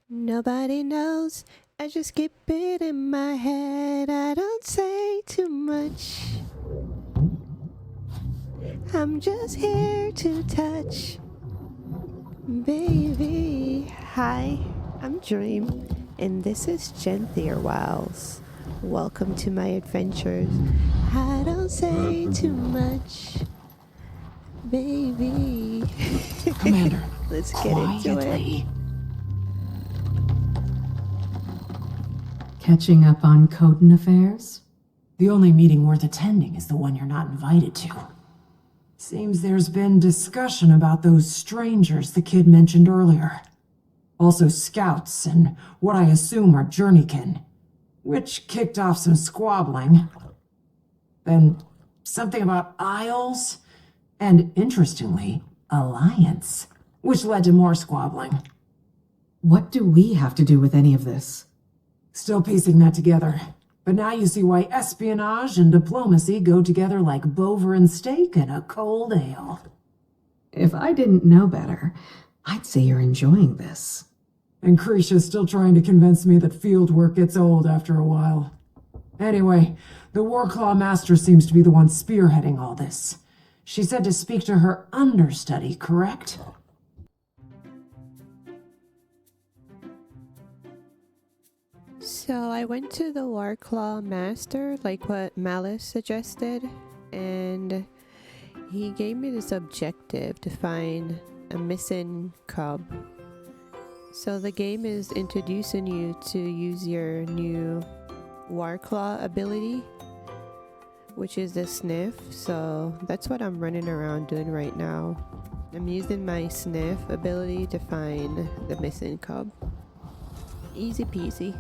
Nobody knows. I just keep it in my head. I don't say too much. I'm just here to touch. Baby. Hi, I'm Dream, and this is Janthir Wilds. Welcome to my adventures. I don't say too much. Baby. Commander, Let's get into it. quietly. Catching up on Coden affairs? The only meeting worth attending is the one you're not invited to. Seems there's been discussion about those strangers the kid mentioned earlier. Also scouts and what I assume are journeykin, which kicked off some squabbling. Then something about isles, and interestingly, alliance, which led to more squabbling. What do we have to do with any of this? Still piecing that together. But now you see why espionage and diplomacy go together like Bover and steak and a cold ale. If I didn't know better, I'd say you're enjoying this. And Krisha's still trying to convince me that field work gets old after a while. Anyway, the Warclaw master seems to be the one spearheading all this. She said to speak to her understudy, correct? So I went to the Warclaw master, like what Malice suggested, and he gave me this objective to find a missing cub. So the game is introducing you to use your new Warclaw ability, which is the sniff. So that's what I'm running around doing right now. I'm using my sniff ability to find the missing cub. Easy peasy.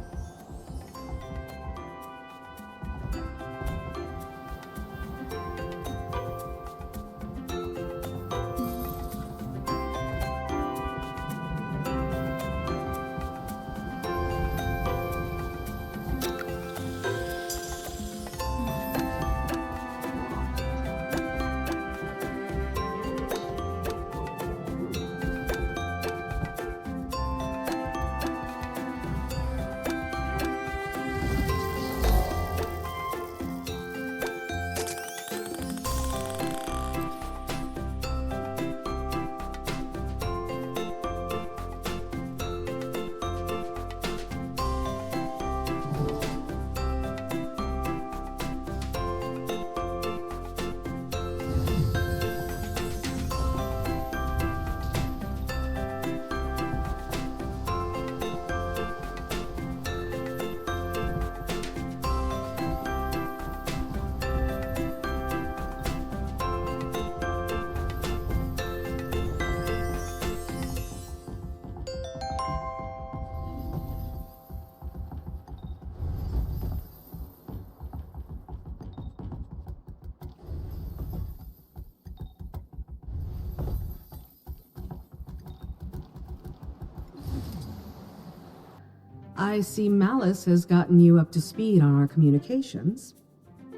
I see Malice has gotten you up to speed on our communications.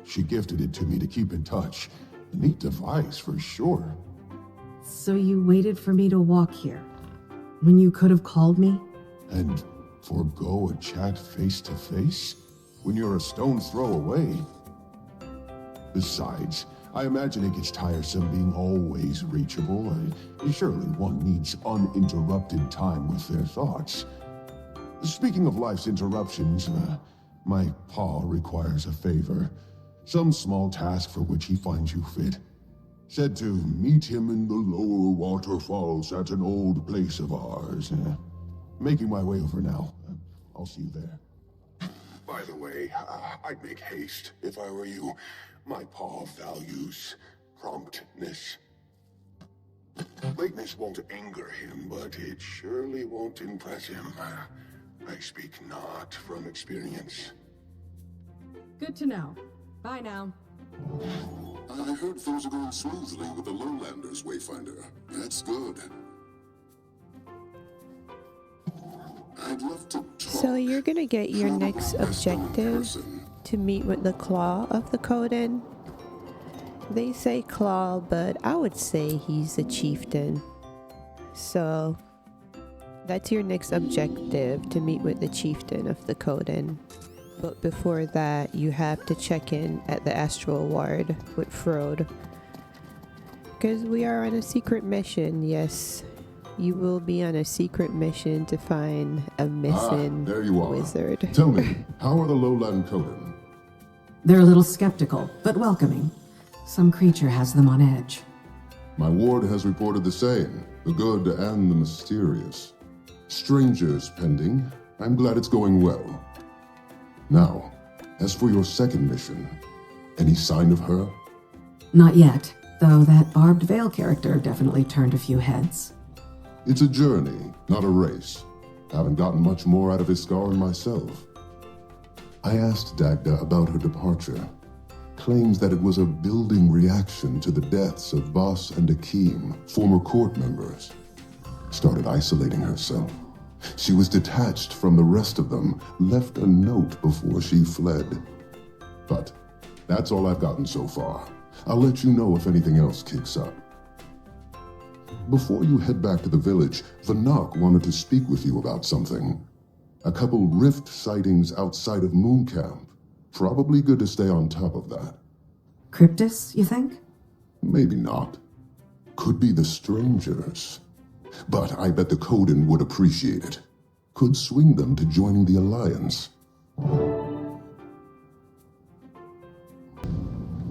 She gifted it to me to keep in touch. A neat device, for sure. So you waited for me to walk here, when you could have called me? And forego a chat face to face? When you're a stone's throw away? Besides, I imagine it gets tiresome being always reachable. Surely one needs uninterrupted time with their thoughts. Speaking of life's interruptions, my paw requires a favor. Some small task for which he finds you fit. Said to meet him in the lower waterfalls at an old place of ours. Making my way over now. I'll see you there. By the way, I'd make haste if I were you. My paw values promptness. Lateness won't anger him, but it surely won't impress him. I speak not from experience. Good to know. Bye now. I heard things are going smoothly with the lowlanders, Wayfinder. That's good. I'd love to talk. So you're gonna get your next Best known objective person. to meet with the Claw of the Coden. They say Claw, but I would say he's a chieftain. So That's your next objective, to meet with the chieftain of the Coden. But before that, you have to check in at the Astral Ward with Frode. Because we are on a secret mission, yes. You will be on a secret mission to find a missing there you are. wizard. Tell me, how are the lowland Coden? They're a little skeptical, but welcoming. Some creature has them on edge. My ward has reported the same, the good and the mysterious. Strangers pending. I'm glad it's going well. Now, as for your second mission, any sign of her? Not yet, though that Barbed Veil character definitely turned a few heads. It's a journey, not a race. Haven't gotten much more out of Iskaran myself. I asked Dagda about her departure. Claims that it was a building reaction to the deaths of Boss and Akeem, former court members. Started isolating herself. She was detached from the rest of them, left a note before she fled. But that's all I've gotten so far. I'll let you know if anything else kicks up. Before you head back to the village, Vanak wanted to speak with you about something. A couple rift sightings outside of Moon Camp. Probably good to stay on top of that. Cryptus, you think? Maybe not. Could be the strangers. But I bet the Coden would appreciate it. Could swing them to joining the Alliance.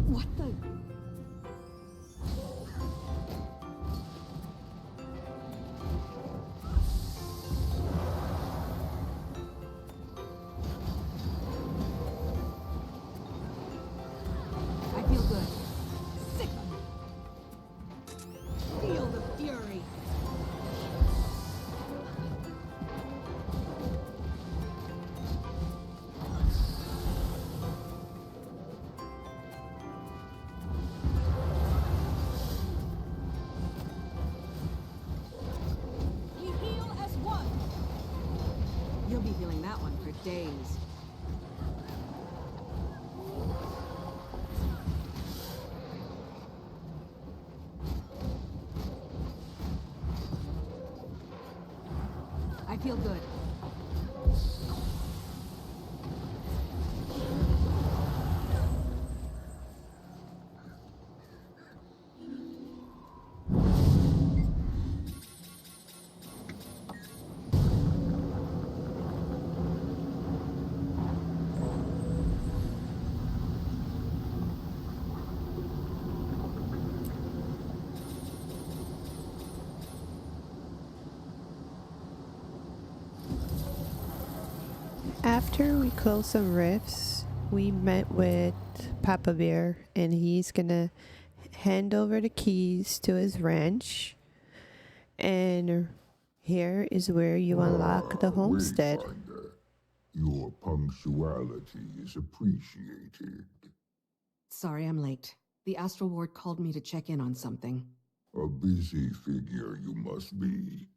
What the? I feel good. Sick. Feel the fury. We heal as one. You'll be feeling that one for days. I feel good. After we closed some rifts, we met with Papa Bear, and he's gonna hand over the keys to his ranch. And here is where you unlock the homestead. Wayfinder, your punctuality is appreciated. Sorry I'm late. The Astral Ward called me to check in on something. A busy figure you must be.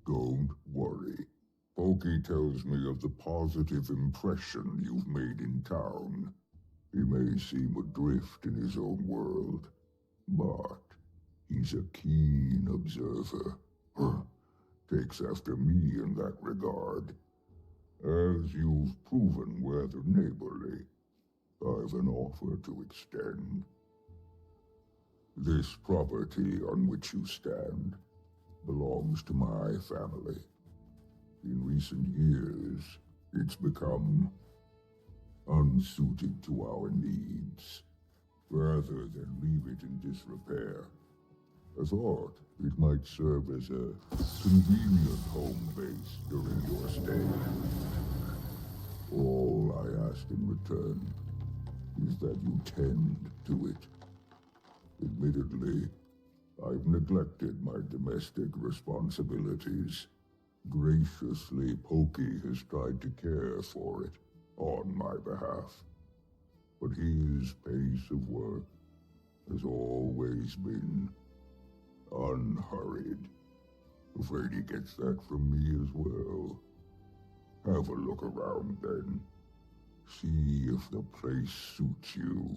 Don't worry. Pokey tells me of the positive impression you've made in town. He may seem adrift in his own world, but he's a keen observer. Takes after me in that regard. As you've proven rather neighborly, I've an offer to extend. This property on which you stand belongs to my family. In recent years, it's become unsuited to our needs. Rather than leave it in disrepair, I thought it might serve as a convenient home base during your stay. All I ask in return is that you tend to it. Admittedly, I've neglected my domestic responsibilities. Graciously, Pokey has tried to care for it on my behalf. But his pace of work has always been unhurried. Afraid he gets that from me as well. Have a look around then. See if the place suits you.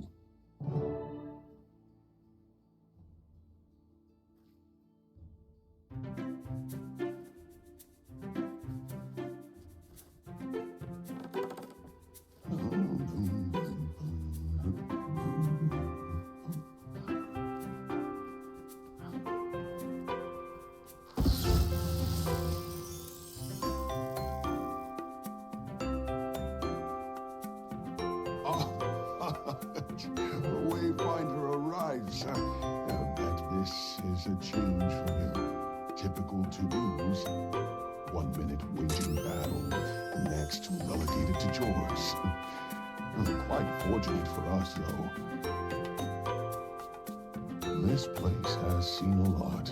a change from your typical to-dos. 1 minute waging battle, the next relegated to chores. Quite fortunate for us, though. This place has seen a lot.